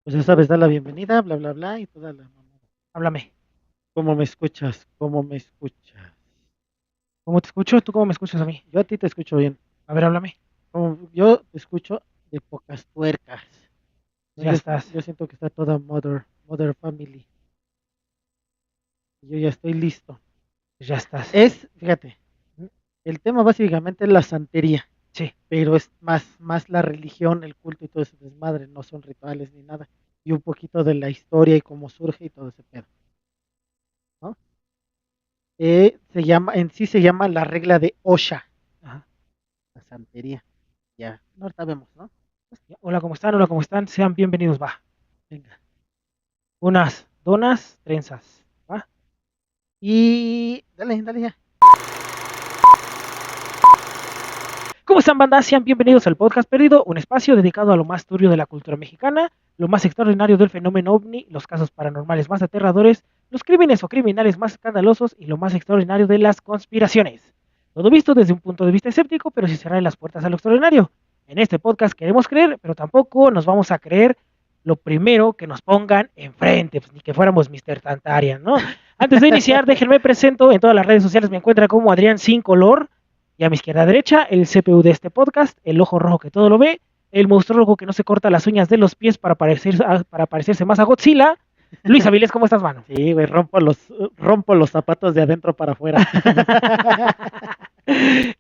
Pues ya sabes, da la bienvenida, bla, bla, bla, y toda la mamada. Háblame. ¿Cómo me escuchas? ¿Cómo me escuchas? ¿Cómo te escucho? ¿Tú cómo me escuchas a mí? Yo a ti te escucho bien. A ver, háblame. Yo te escucho de pocas tuercas. ¿No? Ya Yo, estás. yo siento que está toda mother family. Yo ya estoy listo. Ya estás. Fíjate, el tema básicamente es la santería, Sí. pero es más la religión, el culto y todo ese desmadre, no son rituales ni nada. Y un poquito de la historia y cómo surge y todo ese pedo, ¿no? Se llama la regla de Osha, Ajá. la santería. Ya, no sabemos, ¿no? Ya. Hola, ¿cómo están? Hola, ¿cómo están? Sean bienvenidos, va. Venga. Unas donas, trenzas. ¿Va? Y dale, dale ya. ¿Cómo están, banda? Sean bienvenidos al Podcast Perdido, un espacio dedicado a lo más turbio de la cultura mexicana, lo más extraordinario del fenómeno ovni, los casos paranormales más aterradores, los crímenes o criminales más escandalosos y lo más extraordinario de las conspiraciones. Todo visto desde un punto de vista escéptico, pero sin cerrar las puertas a lo extraordinario. En este podcast queremos creer, pero tampoco nos vamos a creer lo primero que nos pongan enfrente, pues ni que fuéramos Mr. Tantarian, ¿no? Antes de iniciar, déjenme presento, en todas las redes sociales me encuentra como Adrián Sin Color, y a mi izquierda derecha, el CPU de este podcast, el ojo rojo que todo lo ve, el monstruólogo que no se corta las uñas de los pies para parecerse más a Godzilla. Luis Avilés, ¿cómo estás, mano? Sí, güey, rompo los zapatos de adentro para afuera.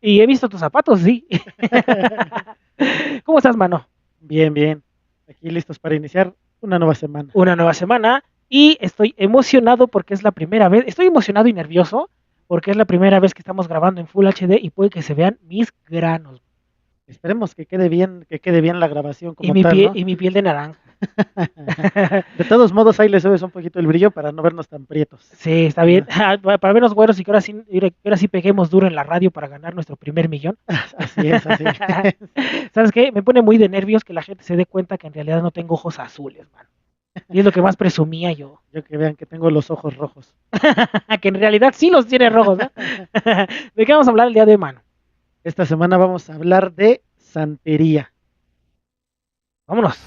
Y he visto tus zapatos, sí. ¿Cómo estás, mano? Bien, bien. Aquí listos para iniciar una nueva semana. Una nueva semana y estoy emocionado porque es la primera vez, estoy emocionado y nervioso porque es la primera vez que estamos grabando en Full HD y puede que se vean mis granos. Esperemos que quede bien la grabación como tal, ¿no? Y mi piel de naranja. De todos modos, ahí le subes un poquito el brillo para no vernos tan prietos. Sí, está bien. Para vernos güeros y que ahora sí peguemos duro en la radio para ganar nuestro primer millón. Así es, así es. ¿Sabes qué? Me pone muy de nervios que la gente se dé cuenta que en realidad no tengo ojos azules, man. Y es lo que más presumía yo. Yo que vean que tengo los ojos rojos. Que en realidad sí los tiene rojos, ¿no? ¿De qué vamos a hablar el día de hoy, mano? Esta semana vamos a hablar de santería. Vámonos.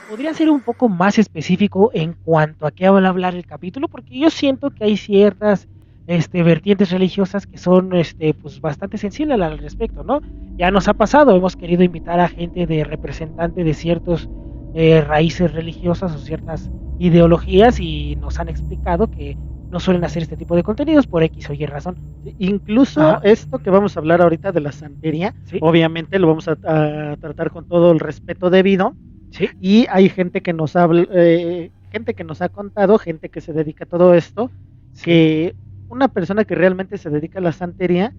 Podría ser un poco más específico en cuanto a qué va a hablar el capítulo, porque yo siento que hay ciertas vertientes religiosas que son pues bastante sensibles al respecto, ¿no? Ya nos ha pasado, hemos querido invitar a gente de representante de ciertos raíces religiosas o ciertas ideologías y nos han explicado que no suelen hacer este tipo de contenidos por X o Y razón. Incluso Ajá. esto que vamos a hablar ahorita de la santería, Sí, obviamente lo vamos a tratar con todo el respeto debido. sí, Y hay gente que nos habla, gente que nos ha contado, gente que se dedica a todo esto, sí. que una persona que realmente se dedica a la santería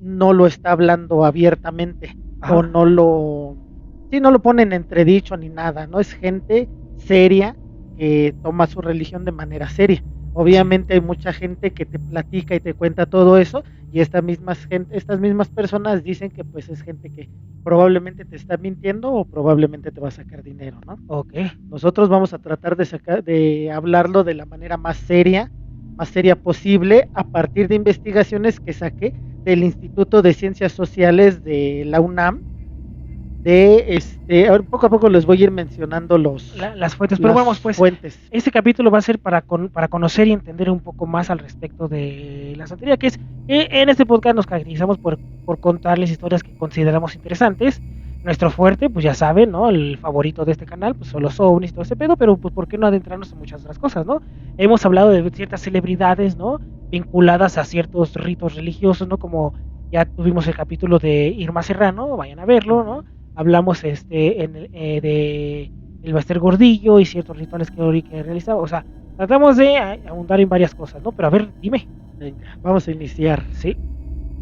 no lo está hablando abiertamente o Ajá. no lo pone en entredicho ni nada, no es gente seria que toma su religión de manera seria. Sí. Obviamente hay mucha gente que te platica y te cuenta todo eso y estas mismas personas dicen que pues es gente que probablemente te está mintiendo o probablemente te va a sacar dinero, ¿no? Ok. Nosotros vamos a tratar de hablarlo de la manera más seria posible, a partir de investigaciones que saqué del Instituto de Ciencias Sociales de la UNAM. Ahora poco a poco les voy a ir mencionando Las fuentes, pero las vamos, pues, fuentes. este capítulo va a ser para conocer y entender un poco más al respecto de la santería, que es que en este podcast nos caracterizamos por contarles historias que consideramos interesantes. Nuestro fuerte, pues ya saben, ¿no? El favorito de este canal, pues son los ovnis y todo ese pedo, pero pues ¿por qué no adentrarnos en muchas otras cosas, ¿no? Hemos hablado de ciertas celebridades, ¿no? Vinculadas a ciertos ritos religiosos, ¿no? Como ya tuvimos el capítulo de Irma Serrano, vayan a verlo, ¿no? Hablamos de el Baster Gordillo y ciertos rituales que realizaba. O sea, tratamos de abundar en varias cosas, ¿no? Pero a ver, dime. Venga, vamos a iniciar. Sí.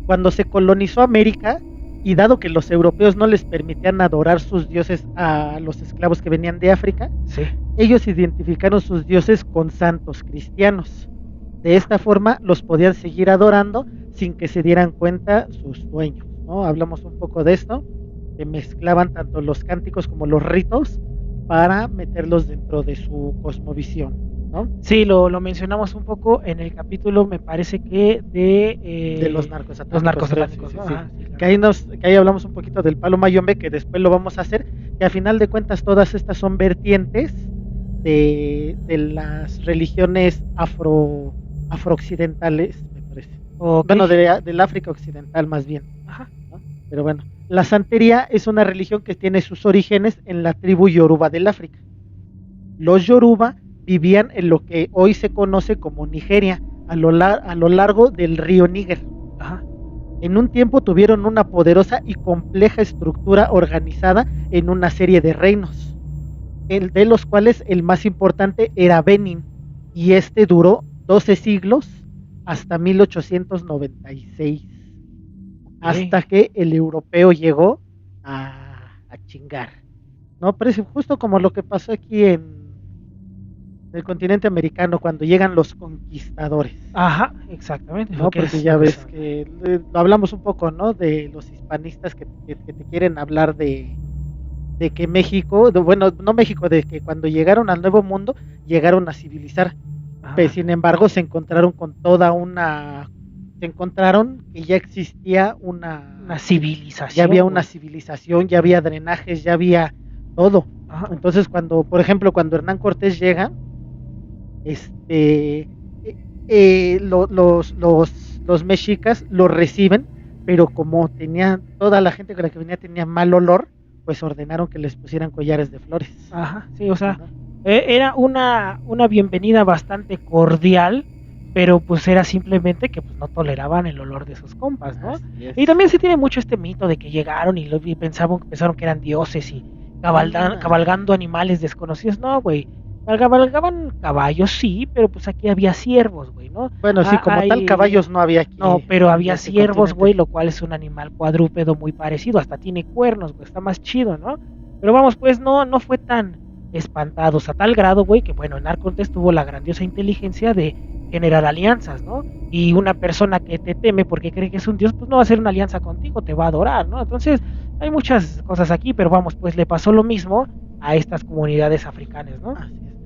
Cuando se colonizó América, y dado que los europeos no les permitían adorar sus dioses a los esclavos que venían de África, Sí. ellos identificaron sus dioses con santos cristianos. De esta forma los podían seguir adorando sin que se dieran cuenta sus dueños, ¿no? Hablamos un poco de esto, que mezclaban tanto los cánticos como los ritos para meterlos dentro de su cosmovisión, ¿no? Sí, lo mencionamos un poco en el capítulo, me parece que De los narcosatánicos, narcosatánicos, sí, ¿no? sí. Ajá, sí, claro. Que ahí hablamos un poquito del palo mayombe, que después lo vamos a hacer, que a final de cuentas todas estas son vertientes de las religiones afrooccidentales, me parece. Okay. Bueno, del África occidental más bien. Ajá. ¿No? Pero bueno, la santería es una religión que tiene sus orígenes en la tribu Yoruba del África. Los Yoruba vivían en lo que hoy se conoce como Nigeria, a lo largo del río Níger. Ajá. En un tiempo tuvieron una poderosa y compleja estructura organizada en una serie de reinos, de los cuales el más importante era Benin, y este duró 12 siglos hasta 1896, hasta que el europeo llegó a chingar, ¿no? Parece justo como lo que pasó aquí en el continente americano cuando llegan los conquistadores. Ajá, exactamente. ¿No? Porque ya ves que lo hablamos un poco, ¿no? De los hispanistas que te quieren hablar de que México, bueno, no México, de que cuando llegaron al Nuevo Mundo llegaron a civilizar. Pero, sin embargo, se encontraron que ya existía una civilización. Ya había una civilización, ya había drenajes, ya había todo. Ajá. Entonces, por ejemplo, cuando Hernán Cortés llega, los mexicas lo reciben, pero como toda la gente con la que venía tenía mal olor, pues ordenaron que les pusieran collares de flores. Ajá, sí, o sea, ¿no? Era una bienvenida bastante cordial, pero pues era simplemente que pues no toleraban el olor de sus compas, ¿no? Y también se tiene mucho este mito de que llegaron y pensaron que eran dioses y cabalgando animales desconocidos. No, güey, cabalgaban caballos, sí, pero pues aquí había ciervos, güey, ¿no? Bueno, sí, como tal caballos no había aquí. No, pero había ciervos, güey, lo cual es un animal cuadrúpedo muy parecido, hasta tiene cuernos, güey, está más chido, ¿no? Pero vamos, pues no fue tan espantados a tal grado, güey, que bueno, Hernán Cortés tuvo la grandiosa inteligencia de generar alianzas, ¿no? Y una persona que te teme porque cree que es un dios, pues no va a hacer una alianza contigo, te va a adorar, ¿no? Entonces, hay muchas cosas aquí, pero vamos, pues le pasó lo mismo a estas comunidades africanas, ¿no?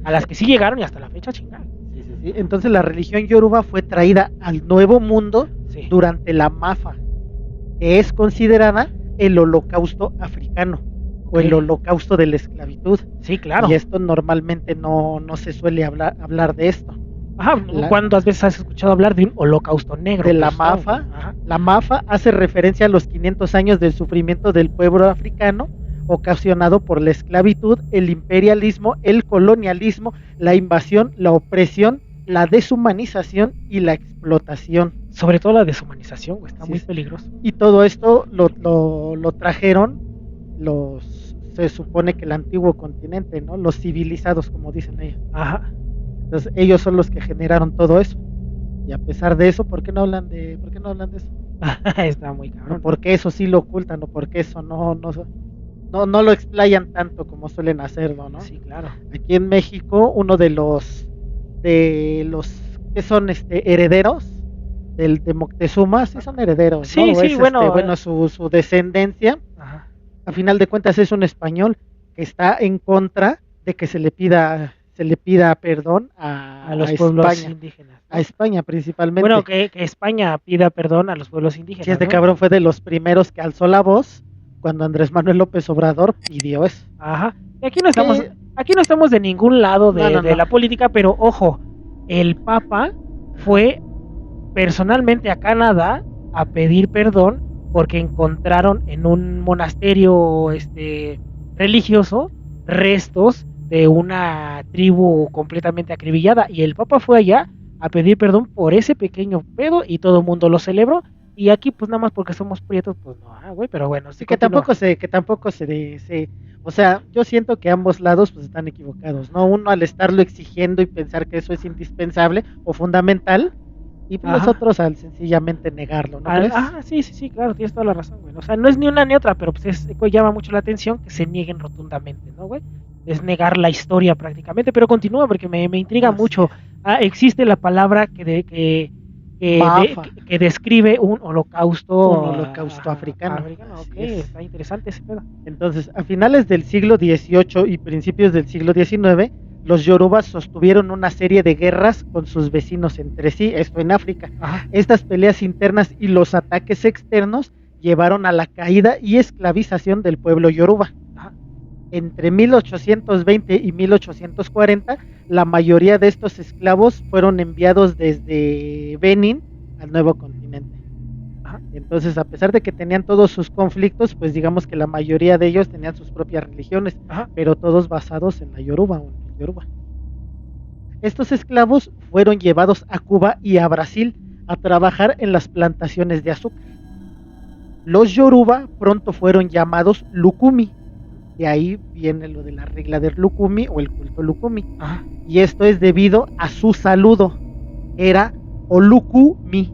A las que sí llegaron y hasta la fecha chingaron. Sí. Entonces la religión yoruba fue traída al Nuevo Mundo durante la Mafa, que es considerada el holocausto africano. O el holocausto de la esclavitud. Sí, claro. Y esto normalmente no se suele hablar de esto. Ajá, ¿cuántas veces has escuchado hablar de un holocausto negro? De la Mafa. Ajá. La Mafa hace referencia a los 500 años del sufrimiento del pueblo africano, ocasionado por la esclavitud, el imperialismo, el colonialismo, la invasión, la opresión, la deshumanización y la explotación. Sobre todo la deshumanización, güey, está muy peligroso. Y todo esto lo trajeron se supone que el antiguo continente, ¿no? Los civilizados, como dicen ellos. Ajá. Entonces ellos son los que generaron todo eso. Y a pesar de eso, ¿por qué no hablan de eso? Está muy cabrón. ¿Por qué eso sí lo ocultan o por qué eso no lo explayan tanto como suelen hacerlo, ¿no? Sí, claro. Aquí en México, uno de los que son herederos de Moctezuma, sí son herederos, sí, ¿no? Sí, bueno, su descendencia. Ajá. A final de cuentas es un español que está en contra de que se le pida perdón a los pueblos España, indígenas, ¿no? A España principalmente. Bueno, que España pida perdón a los pueblos indígenas. Sí, este cabrón fue de los primeros que alzó la voz cuando Andrés Manuel López Obrador pidió eso. Ajá. Y aquí no estamos de ningún lado de la política, pero ojo, el Papa fue personalmente a Canadá a pedir perdón porque encontraron en un monasterio religioso restos de una tribu completamente acribillada, y el Papa fue allá a pedir perdón por ese pequeño pedo y todo el mundo lo celebró. Y aquí pues nada más porque somos prietos, pues no, güey, pero bueno. Sí, que tampoco se o sea, yo siento que ambos lados pues están equivocados, ¿no? Uno al estarlo exigiendo y pensar que eso es indispensable o fundamental, y pues los otros al sencillamente negarlo, ¿no crees? Sí, claro, tienes toda la razón, güey. O sea, no es ni una ni otra, pero pues llama mucho la atención que se nieguen rotundamente, ¿no, güey? Es negar la historia prácticamente, pero continúa porque me intriga mucho. Existe la palabra que Mafa. que describe un holocausto, Africano. Ok, Así es. está interesante ese pedo. Entonces, a finales del siglo XVIII y principios del siglo XIX, los yorubas sostuvieron una serie de guerras con sus vecinos entre sí, esto en África. Ajá. Estas peleas internas y los ataques externos llevaron a la caída y esclavización del pueblo yoruba. Ajá. Entre 1820 y 1840, la mayoría de estos esclavos fueron enviados desde Benín al nuevo continente. Ajá. Entonces, a pesar de que tenían todos sus conflictos, pues digamos que la mayoría de ellos tenían sus propias religiones, Ajá. pero todos basados en la Yoruba o en el Yoruba. Estos esclavos fueron llevados a Cuba y a Brasil a trabajar en las plantaciones de azúcar. Los Yoruba pronto fueron llamados Lukumi. De ahí viene lo de la regla del Lukumi o el culto Lukumi. Ajá. Y esto es debido a su saludo. Era Olukumi,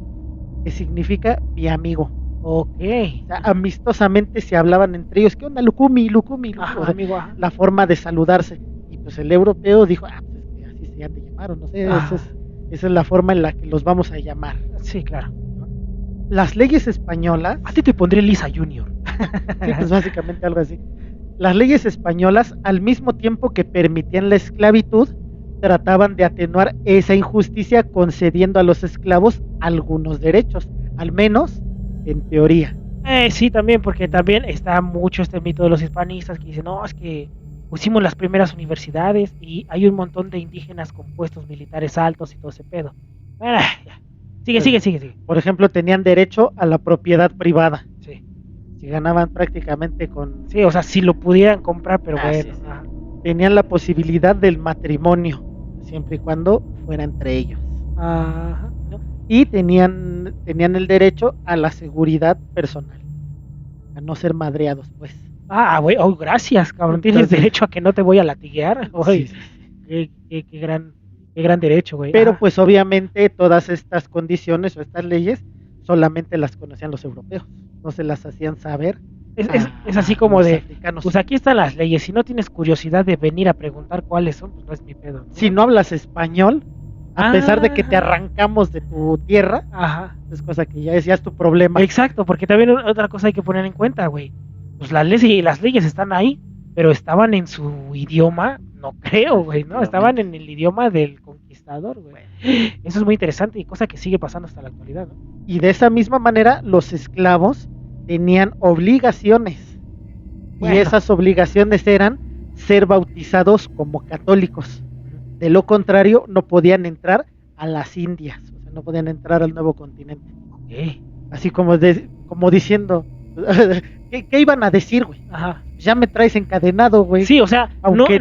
que significa mi amigo. Ok. O sea, amistosamente se hablaban entre ellos. ¿Qué onda, Lukumi, Lukumi? Ajá, O sea, amigo, ajá. la forma de saludarse. Y pues el europeo dijo, pues así se ya te llamaron, no sé, esa es la forma en la que los vamos a llamar. Sí, claro. Las leyes españolas... A ti te pondré Lisa Junior. Sí, pues básicamente algo así. Las leyes españolas, al mismo tiempo que permitían la esclavitud, trataban de atenuar esa injusticia concediendo a los esclavos algunos derechos, al menos en teoría. Sí, también, porque también está mucho este mito de los hispanistas que dicen, no, es que pusimos las primeras universidades y hay un montón de indígenas con puestos militares altos y todo ese pedo. Ya. Sigue. Por ejemplo, tenían derecho a la propiedad privada. Sí. Si ganaban prácticamente con... Sí, o sea, si lo pudieran comprar, pero bueno. Sí. Tenían la posibilidad del matrimonio, siempre y cuando fuera entre ellos. Ajá. ¿No? Y tenían el derecho a la seguridad personal, a no ser madreados, pues. Güey, gracias, cabrón. Tienes Entonces, derecho a que no te voy a latiguear. Güey, sí. Qué gran derecho, güey. Pero pues obviamente todas estas condiciones o estas leyes solamente las conocían los europeos, no se las hacían saber. Es así como de, africanos. pues aquí están las leyes, si no tienes curiosidad de venir a preguntar cuáles son, pues no es mi pedo, ¿no? Si no hablas español, a pesar de que te arrancamos de tu tierra, es cosa que ya es tu problema. Exacto, porque también otra cosa hay que poner en cuenta, güey. Pues las leyes están ahí, pero estaban en su idioma, no creo, güey, ¿no? Estaban en el idioma del conquistador, güey. Eso es muy interesante y cosa que sigue pasando hasta la actualidad, ¿no? Y de esa misma manera, los esclavos tenían obligaciones. Bueno. Y esas obligaciones eran ser bautizados como católicos. De lo contrario, no podían entrar a las Indias, o sea, no podían entrar al nuevo continente. Okay. Así como diciendo, ¿qué iban a decir, güey? Ajá. Ya me traes encadenado, güey. Sí, o sea, aunque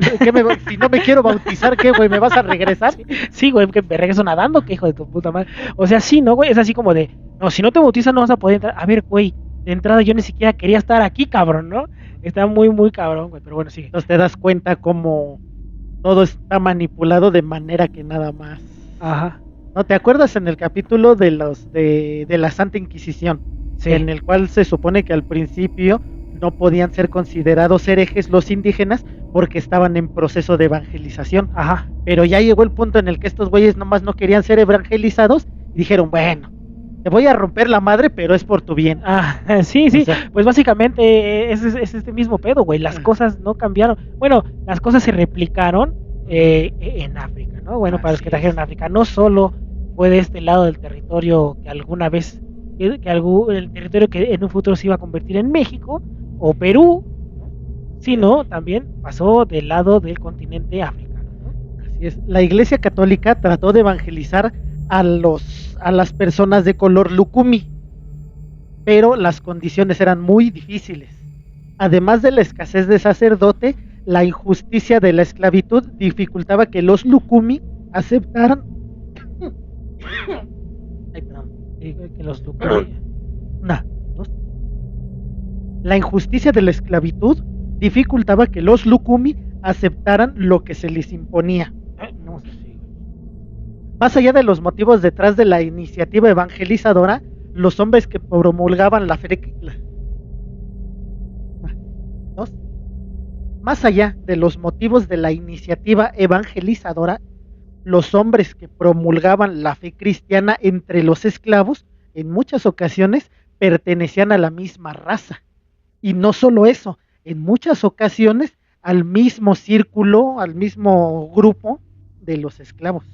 si no me quiero bautizar, ¿qué, güey? ¿Me vas a regresar? Sí, güey, que me regreso nadando, que hijo de tu puta madre. O sea, sí, ¿no, güey? Es así como de, no, si no te bautizas no vas a poder entrar. A ver, güey, de entrada yo ni siquiera quería estar aquí, cabrón, ¿no? Está muy, muy cabrón, güey, pero bueno, sigue. Entonces te das cuenta cómo todo está manipulado de manera que nada más. Ajá. ¿No te acuerdas en el capítulo de la Santa Inquisición? Sí. En el cual se supone que al principio no podían ser considerados herejes los indígenas porque estaban en proceso de evangelización. Ajá. Pero ya llegó el punto en el que estos güeyes nomás no querían ser evangelizados y dijeron, bueno, te voy a romper la madre, pero es por tu bien. Sí, o sea, pues básicamente es este mismo pedo, güey. Las cosas no cambiaron. Bueno, las cosas se replicaron en África, ¿no? Bueno, para los que trajeron África, no solo fue de este lado del territorio que alguna vez, el territorio que en un futuro se iba a convertir en México o Perú, ¿no? Sino también pasó del lado del continente africano, ¿no? Así es. La Iglesia Católica trató de evangelizar a las personas de color Lukumi, pero las condiciones eran muy difíciles. Además de la escasez de sacerdote, la injusticia de la esclavitud dificultaba que los Lukumi aceptaran que los Lukumi. La injusticia de la esclavitud dificultaba que los Lukumi aceptaran lo que se les imponía. No sé si. Más allá de los motivos detrás de la iniciativa evangelizadora, los hombres que promulgaban Más allá de los motivos de la iniciativa evangelizadora, los hombres que promulgaban la fe cristiana entre los esclavos, en muchas ocasiones pertenecían a la misma raza. Y no solo eso, en muchas ocasiones al mismo círculo, al mismo grupo de los esclavos.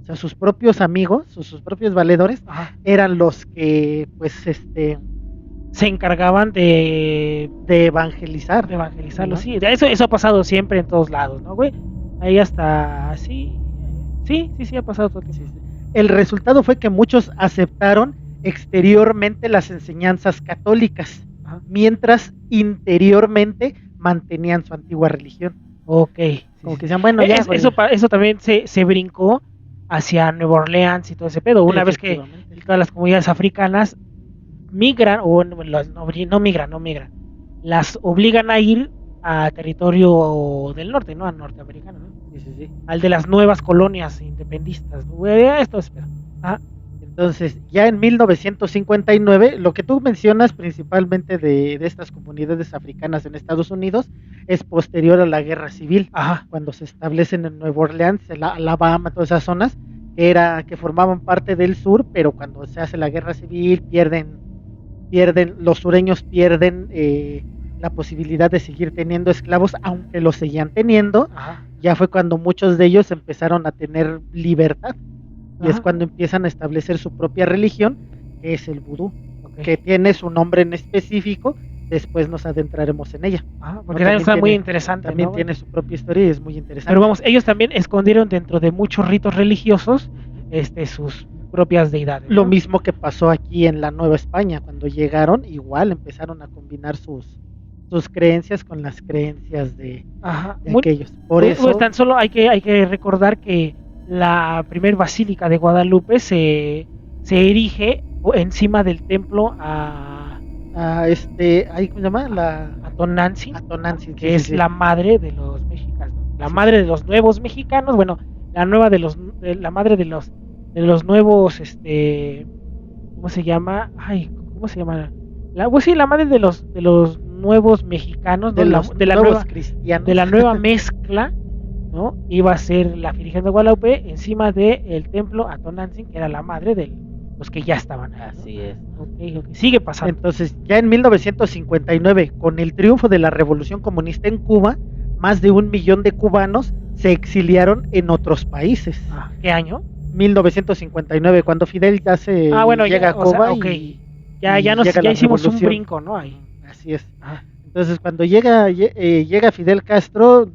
O sea, sus propios amigos, sus propios valedores, eran los que, pues, se encargaban de evangelizar. De evangelizarlo, ¿no? sí. Eso ha pasado siempre en todos lados, ¿no, güey? Ahí hasta, sí, ha pasado todo el tiempo. Sí. El resultado fue que muchos aceptaron exteriormente las enseñanzas católicas, mientras interiormente mantenían su antigua religión. Ok. Como que decían, bueno, ya. Eso también se brincó hacia Nueva Orleans y todo ese pedo. Una vez que todas las comunidades africanas migran, o no migran, las obligan a ir a territorio del norte, ¿no? Al norteamericano, ¿no? Sí. Al de las nuevas colonias independistas. Esto es pedo. Entonces, ya en 1959, lo que tú mencionas principalmente de estas comunidades africanas en Estados Unidos es posterior a la Guerra Civil, cuando se establecen en Nueva Orleans, Alabama, todas esas zonas, que formaban parte del sur, pero cuando se hace la Guerra Civil los sureños pierden la posibilidad de seguir teniendo esclavos, aunque los seguían teniendo. Ya fue cuando muchos de ellos empezaron a tener libertad. Y es cuando empiezan a establecer su propia religión, que es el vudú, que tiene su nombre en específico. Después nos adentraremos en ella. Porque también está muy interesante. También tiene su propia historia y es muy interesante. Pero vamos, ellos también escondieron dentro de muchos ritos religiosos sus propias deidades, ¿no? Lo mismo que pasó aquí en la Nueva España, cuando llegaron, igual empezaron a combinar sus creencias con las creencias de aquellos. Por eso, tan solo hay que recordar que la primer basílica de Guadalupe se erige encima del templo ¿cómo se llama? A Tonantzin, que es la madre de los mexicanos, la madre de los nuevos mexicanos, bueno, la madre de los nuevos, ¿cómo se llama? La madre de los nuevos mexicanos, de la nueva mezcla, ¿no? Iba a ser la Virgen de Guadalupe encima del templo a Tonantzin, que era la madre de los que ya estaban ahí, ¿no? Así es. Okay. Sigue pasando. Entonces, ya en 1959, con el triunfo de la Revolución Comunista en Cuba, más de 1 millón de cubanos se exiliaron en otros países. ¿Qué año? 1959, cuando Fidel ya llega a Cuba. Ya hicimos un brinco, ¿no? Ahí. Así es. Entonces, cuando llega Fidel Castro,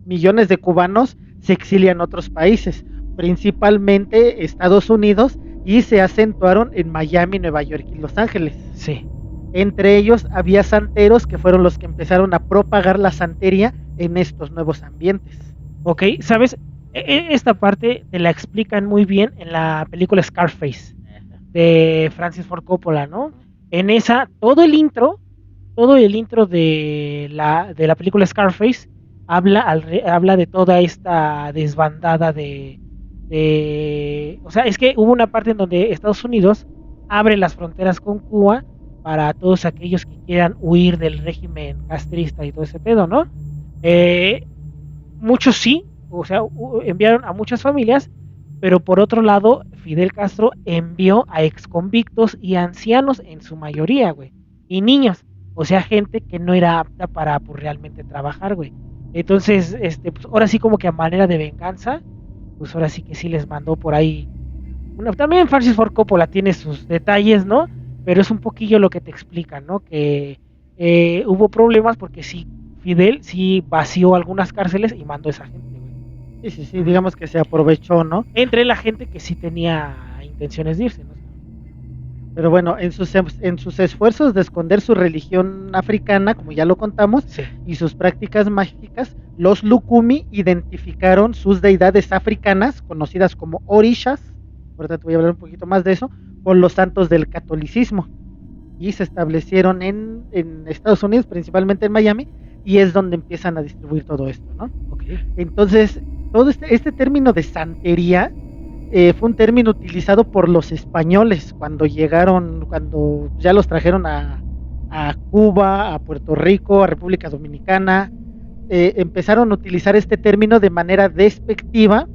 millones de cubanos se exilian a otros países, principalmente Estados Unidos, y se acentuaron en Miami, Nueva York y Los Ángeles. Sí. Entre ellos había santeros que fueron los que empezaron a propagar la santería en estos nuevos ambientes. Ok, ¿sabes? Esta parte te la explican muy bien en la película Scarface de Francis Ford Coppola, ¿no? En esa, todo el intro de la película Scarface habla de toda esta desbandada o sea, es que hubo una parte en donde Estados Unidos abre las fronteras con Cuba para todos aquellos que quieran huir del régimen castrista y todo ese pedo, ¿no? Muchos sí, o sea, enviaron a muchas familias, pero por otro lado, Fidel Castro envió a exconvictos y ancianos en su mayoría, güey, y niños, o sea, gente que no era apta para pues, realmente trabajar, güey. Entonces, pues ahora sí como que a manera de venganza, pues ahora sí que sí les mandó por ahí. También Francis Ford Coppola tiene sus detalles, ¿no? Pero es un poquillo lo que te explican, ¿no? Que hubo problemas porque sí, Fidel sí vació algunas cárceles y mandó a esa gente, güey. Sí, digamos que se aprovechó, ¿no? Entre la gente que sí tenía intenciones de irse, ¿no? Pero bueno, en sus esfuerzos de esconder su religión africana, como ya lo contamos, y sus prácticas mágicas, los Lukumi identificaron sus deidades africanas, conocidas como orishas, ahorita te voy a hablar un poquito más de eso, con los santos del catolicismo, y se establecieron en Estados Unidos, principalmente en Miami, y es donde empiezan a distribuir todo esto, ¿no? Entonces, todo este término de santería fue un término utilizado por los españoles cuando ya los trajeron a Cuba, a Puerto Rico, a República Dominicana, empezaron a utilizar este término de manera despectiva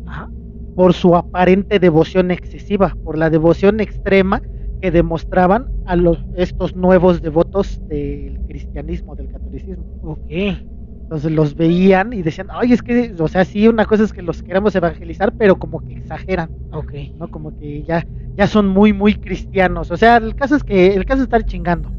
por su aparente devoción excesiva, por la devoción extrema que demostraban a estos nuevos devotos del cristianismo, del catolicismo. Ok. Entonces los veían y decían, ay, es que, o sea, sí, una cosa es que los queramos evangelizar, pero como que exageran, Ok. ¿no? Como que ya son muy, muy cristianos. O sea, el caso es estar chingando.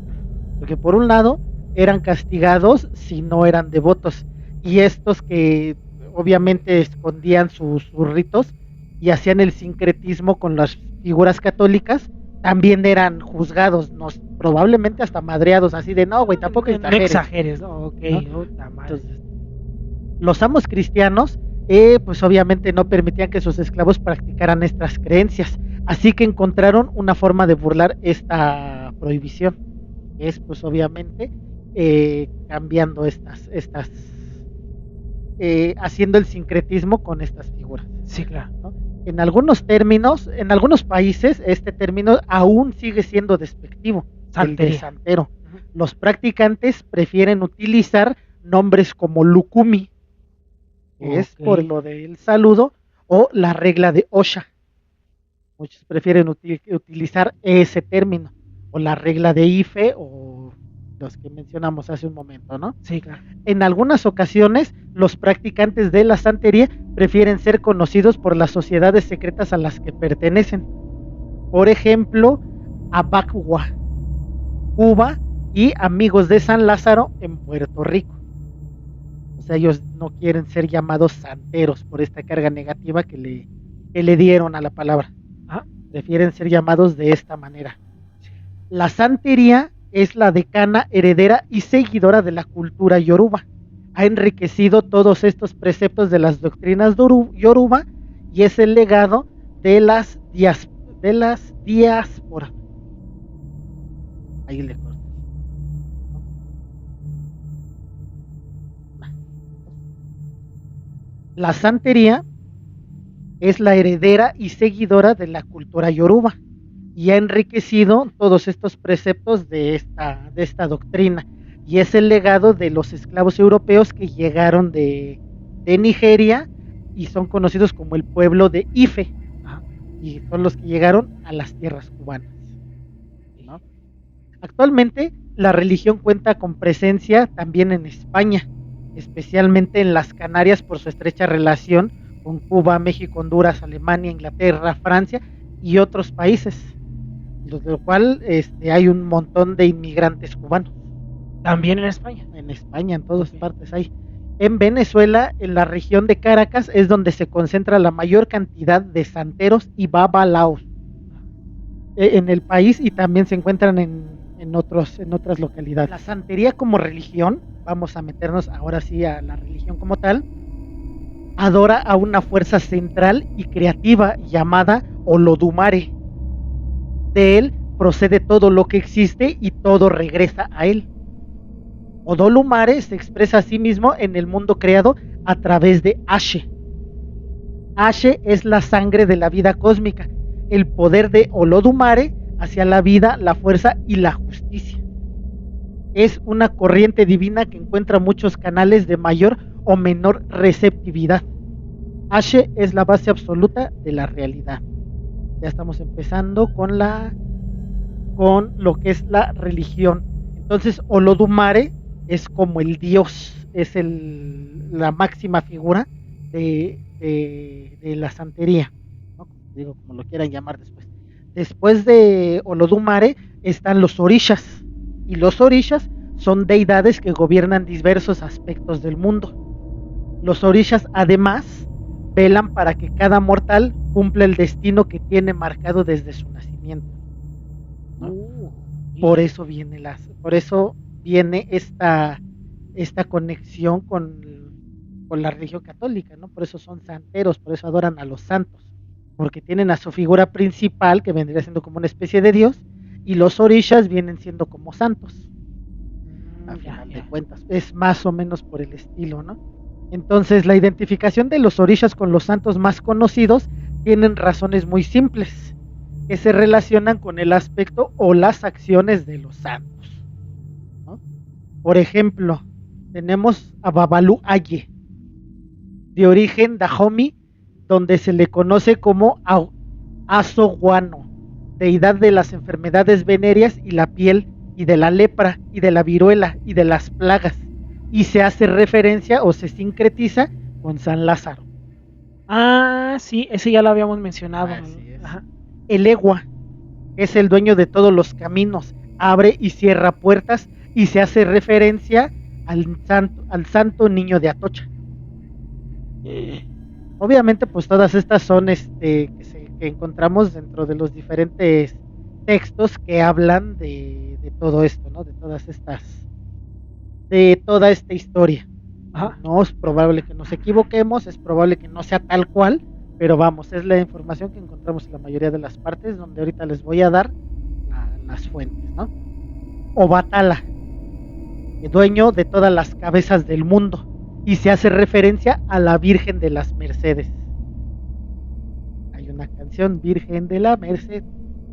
Porque por un lado, eran castigados si no eran devotos. Y estos que obviamente escondían sus ritos y hacían el sincretismo con las figuras católicas, también eran juzgados, probablemente hasta madreados, así de no, güey, tampoco No exageres, ¿no? Ok, ¿no? Entonces, los amos cristianos, pues obviamente no permitían que sus esclavos practicaran estas creencias, así que encontraron una forma de burlar esta prohibición, que es pues obviamente cambiando haciendo el sincretismo con estas figuras. Sí, claro. ¿No? En algunos términos, en algunos países, este término aún sigue siendo despectivo, el de santero. Los practicantes prefieren utilizar nombres como Lukumi, que es por lo del saludo, o la regla de Osha. Muchos prefieren utilizar ese término, o la regla de Ife, o los que mencionamos hace un momento, ¿no? Sí, claro. En algunas ocasiones, los practicantes de la santería prefieren ser conocidos por las sociedades secretas a las que pertenecen. Por ejemplo, Abacua, Cuba, y Amigos de San Lázaro en Puerto Rico. O sea, ellos no quieren ser llamados santeros por esta carga negativa que le dieron a la palabra. Prefieren ser llamados de esta manera. La santería es la decana, heredera y seguidora de la cultura yoruba. Ha enriquecido todos estos preceptos de las doctrinas yoruba y es el legado de las diásporas. Ahí le corto. La santería es la heredera y seguidora de la cultura yoruba y ha enriquecido todos estos preceptos de esta doctrina y es el legado de los esclavos europeos que llegaron de Nigeria y son conocidos como el pueblo de Ife, y son los que llegaron a las tierras cubanas, ¿no? Actualmente la religión cuenta con presencia también en España, especialmente en las Canarias por su estrecha relación con Cuba, México, Honduras, Alemania, Inglaterra, Francia y otros países, de lo cual hay un montón de inmigrantes cubanos. También en España. En España, en todas partes hay. En Venezuela, en la región de Caracas, es donde se concentra la mayor cantidad de santeros y babalaos en el país, y también se encuentran en otras localidades. La santería como religión, vamos a meternos ahora sí a la religión como tal, adora a una fuerza central y creativa llamada Olodumare. De él procede todo lo que existe y todo regresa a él. Olodumare se expresa a sí mismo en el mundo creado a través de Ashe. Ashe es la sangre de la vida cósmica, el poder de Olodumare hacia la vida, la fuerza y la justicia. Es una corriente divina que encuentra muchos canales de mayor o menor receptividad. Ashe es la base absoluta de la realidad. Ya estamos empezando con lo que es la religión. Entonces, Olodumare es como el dios, es la máxima figura de la santería, ¿no? Digo, como lo quieran llamar después. Después de Olodumare están los orishas, y los orishas son deidades que gobiernan diversos aspectos del mundo. Los orishas además velan para que cada mortal cumpla el destino que tiene marcado desde su nacimiento, ¿no? Por eso viene esta conexión con la religión católica, ¿no? Por eso son santeros, por eso adoran a los santos, porque tienen a su figura principal, que vendría siendo como una especie de dios, y los orishas vienen siendo como santos. A final de cuentas, es más o menos por el estilo, ¿no? Entonces, la identificación de los orishas con los santos más conocidos tienen razones muy simples, que se relacionan con el aspecto o las acciones de los santos, ¿no? Por ejemplo, tenemos a Babalu Aye, de origen Dahomey, donde se le conoce como Aso-Guano, deidad de las enfermedades venéreas y la piel, y de la lepra, y de la viruela, y de las plagas, y se hace referencia o se sincretiza con San Lázaro. Ah, sí, ese ya lo habíamos mencionado. Así es. Ajá. El Egua es el dueño de todos los caminos, abre y cierra puertas, y se hace referencia al santo niño de Atocha. Obviamente, pues todas estas son que encontramos dentro de los diferentes textos que hablan de todo esto, ¿no? De toda esta historia. Ajá. No es probable que nos equivoquemos, es probable que no sea tal cual, pero vamos, es la información que encontramos en la mayoría de las partes, donde ahorita les voy a dar las fuentes, ¿no? Obatala, dueño de todas las cabezas del mundo, y se hace referencia a la Virgen de las Mercedes. Hay una canción, Virgen de la Merced,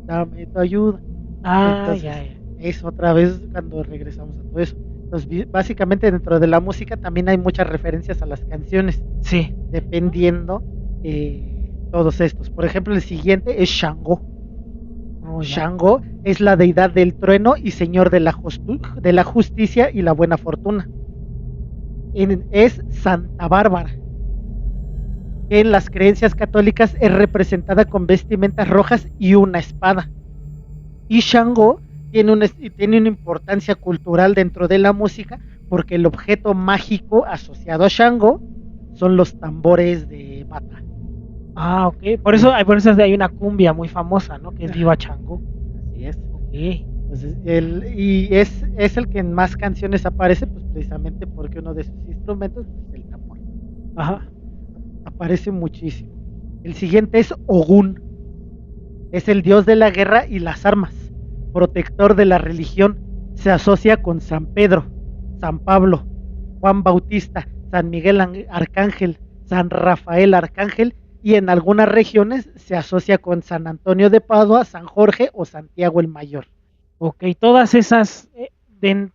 dame tu ayuda. Entonces, ya. Es otra vez cuando regresamos a todo eso. Entonces, básicamente dentro de la música también hay muchas referencias a las canciones. Sí. Dependiendo todos estos. Por ejemplo, el siguiente es Shango. Shango es la deidad del trueno y señor de la justicia y la buena fortuna. Es Santa Bárbara. En las creencias católicas es representada con vestimentas rojas y una espada. Y Shango tiene una importancia cultural dentro de la música, porque el objeto mágico asociado a Shango son los tambores de bata. Ah, ok. Por eso hay una cumbia muy famosa, ¿no? Que es Viva Chango. Así es. Okay. Entonces, es el que en más canciones aparece, pues precisamente porque uno de sus instrumentos es el tambor. Ajá. Aparece muchísimo. El siguiente es Ogún. Es el dios de la guerra y las armas, protector de la religión. Se asocia con San Pedro, San Pablo, Juan Bautista, San Miguel Arcángel, San Rafael Arcángel, y en algunas regiones se asocia con San Antonio de Padua, San Jorge o Santiago el Mayor. Ok, todas esas,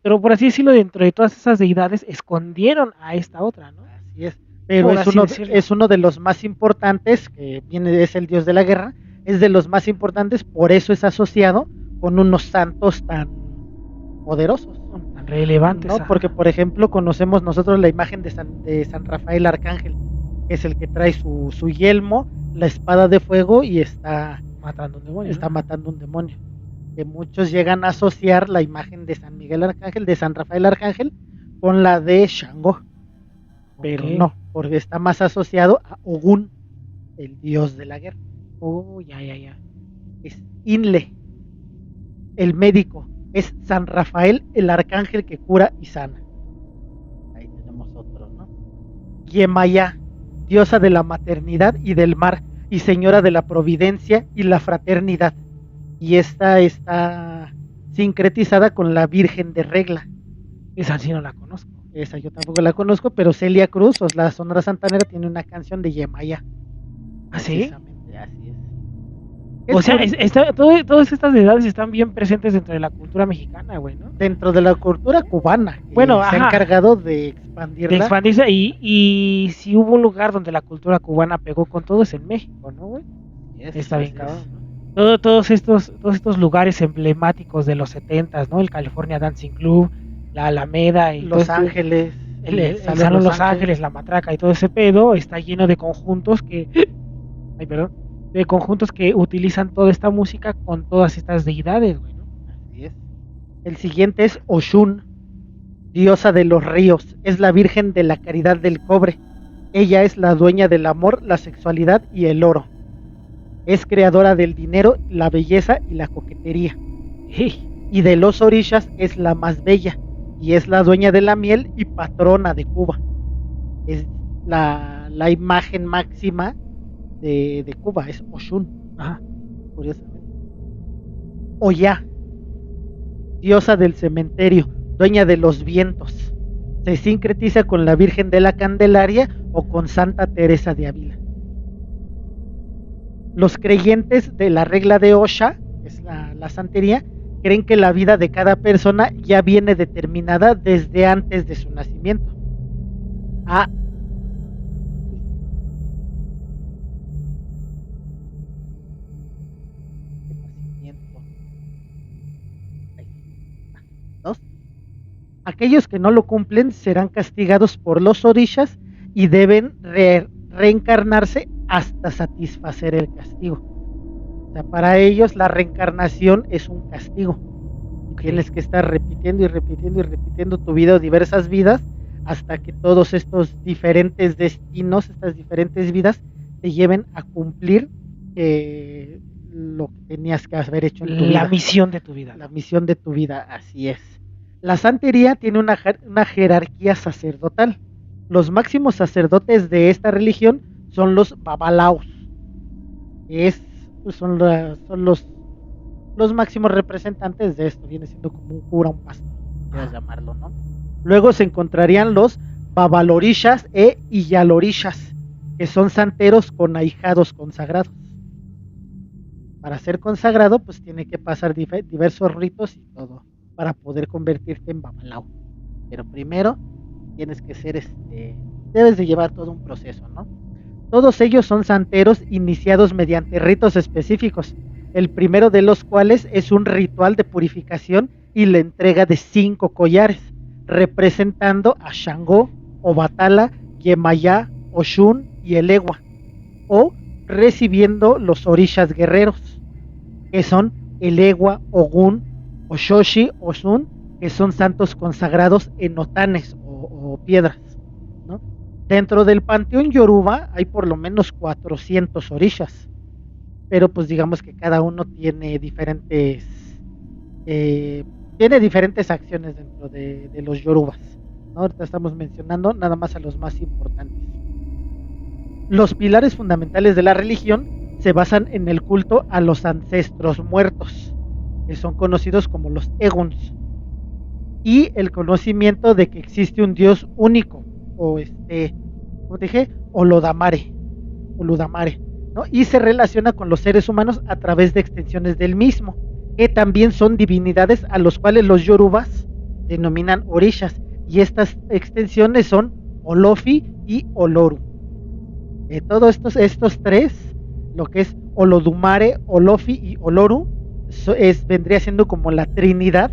por así decirlo, dentro de todas esas deidades escondieron a esta otra, ¿no? Así es, pero es uno de los más importantes, que es el dios de la guerra, es de los más importantes, por eso es asociado con unos santos tan poderosos, tan relevantes, ¿no? Porque, por ejemplo, conocemos nosotros la imagen de San Rafael Arcángel, que es el que trae su yelmo, la espada de fuego y está matando un demonio. Matando un demonio. Que muchos llegan a asociar la imagen de San Miguel Arcángel, de San Rafael Arcángel, con la de Shango. Pero no, porque está más asociado a Ogún, el dios de la guerra. Ya. Es Inle, el médico. Es San Rafael, el arcángel que cura y sana. Ahí tenemos otro, ¿no? Yemaya, diosa de la maternidad y del mar, y señora de la providencia y la fraternidad. Y esta está sincretizada con la Virgen de Regla. Esa sí no la conozco. Esa yo tampoco la conozco, pero Celia Cruz, o la Sonora Santanera, tiene una canción de Yemaya. ¿Ah, sí? Así es. O sea, todas estas deidades están bien presentes dentro de la cultura mexicana, güey, ¿no? Dentro de la cultura cubana. Bueno, se ha encargado de expandirla. De expandirse, y si hubo un lugar donde la cultura cubana pegó con todo es en México, ¿no, güey? Está bien cabrón, ¿no? Todos estos lugares emblemáticos de los 70s, ¿no? El California Dancing Club, la Alameda, y Los Ángeles, el Salón Los Ángeles, la Matraca y todo ese pedo está lleno de conjuntos que utilizan toda esta música con todas estas deidades, güey, ¿no? Así es. El siguiente es Oshun, diosa de los ríos, es la virgen de la caridad del cobre. Ella es la dueña del amor, la sexualidad y el oro. Es creadora del dinero, la belleza y la coquetería. Y de los orishas es la más bella, y es la dueña de la miel y patrona de Cuba. Es la imagen máxima de Cuba, es Oshun. Ajá, curiosamente. Oya, diosa del cementerio, dueña de los vientos. Se sincretiza con la Virgen de la Candelaria o con Santa Teresa de Ávila. Los creyentes de la regla de Osha, que es la santería, creen que la vida de cada persona ya viene determinada desde antes de su nacimiento. Ah, nacimiento. ¿Dos? Aquellos que no lo cumplen serán castigados por los orishas y deben reencarnarse hasta satisfacer el castigo. O sea, para ellos la reencarnación es un castigo. Tienes que estar repitiendo y repitiendo y repitiendo tu vida o diversas vidas hasta que todos estos diferentes destinos, estas diferentes vidas, te lleven a cumplir lo que tenías que haber hecho en tu vida. La misión de tu vida. La misión de tu vida, así es. La santería tiene una jerarquía sacerdotal. Los máximos sacerdotes de esta religión son los babalaos. Son los máximos representantes de esto. Viene siendo como un cura, un pastor, quieras llamarlo, ¿no? Luego se encontrarían los babalorishas e iyalorishas, que son santeros con ahijados consagrados. Para ser consagrado, pues tiene que pasar diversos ritos y todo para poder convertirte en babalao. Pero primero tienes que ser debes de llevar todo un proceso, ¿no? Todos ellos son santeros iniciados mediante ritos específicos, el primero de los cuales es un ritual de purificación y la entrega de 5 collares, representando a Shango, Obatala, Yemayá, Oshun y el Ewa, o recibiendo los orishas guerreros, que son el Ewa, Ogun, Oshoshi, Osun, que son santos consagrados en otanes o piedras, ¿no? Dentro del panteón yoruba hay por lo menos 400 orishas, pero pues digamos que cada uno tiene diferentes acciones dentro de los yorubas, ¿no? Ahorita estamos mencionando nada más a los más importantes. Los pilares fundamentales de la religión se basan en el culto a los ancestros muertos, que son conocidos como los Eguns, y el conocimiento de que existe un Dios único, o como te dije, Olodamare, ¿no? Y se relaciona con los seres humanos a través de extensiones del mismo, que también son divinidades a los cuales los yorubas denominan orishas, y estas extensiones son Olofi y Oloru. Todos estos tres, lo que es Olodumare, Olofi y Oloru, vendría siendo como la trinidad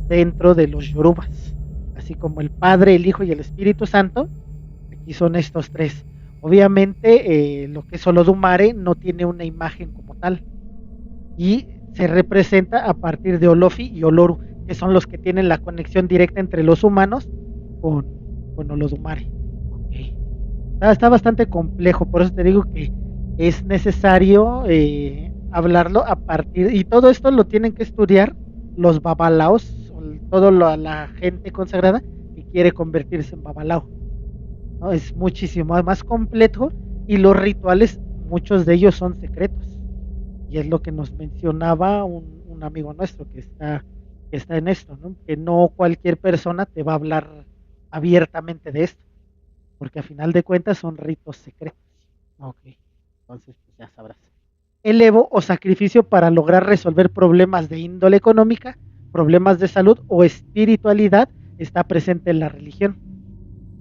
dentro de los yorubas, así como el Padre, el Hijo y el Espíritu Santo. Aquí son estos tres. Obviamente lo que es Olodumare no tiene una imagen como tal y se representa a partir de Olofi y Oloru, que son los que tienen la conexión directa entre los humanos con Olodumare. Okay. Está bastante complejo, por eso te digo que es necesario hablarlo a partir, y todo esto lo tienen que estudiar los babalaos, toda la gente consagrada que quiere convertirse en babalao, ¿no? Es muchísimo más complejo y los rituales, muchos de ellos son secretos, y es lo que nos mencionaba un amigo nuestro que está en esto, ¿no? Que no cualquier persona te va a hablar abiertamente de esto, porque a final de cuentas son ritos secretos. Ok, entonces pues ya sabrás. El Evo o sacrificio para lograr resolver problemas de índole económica, problemas de salud o espiritualidad está presente en la religión.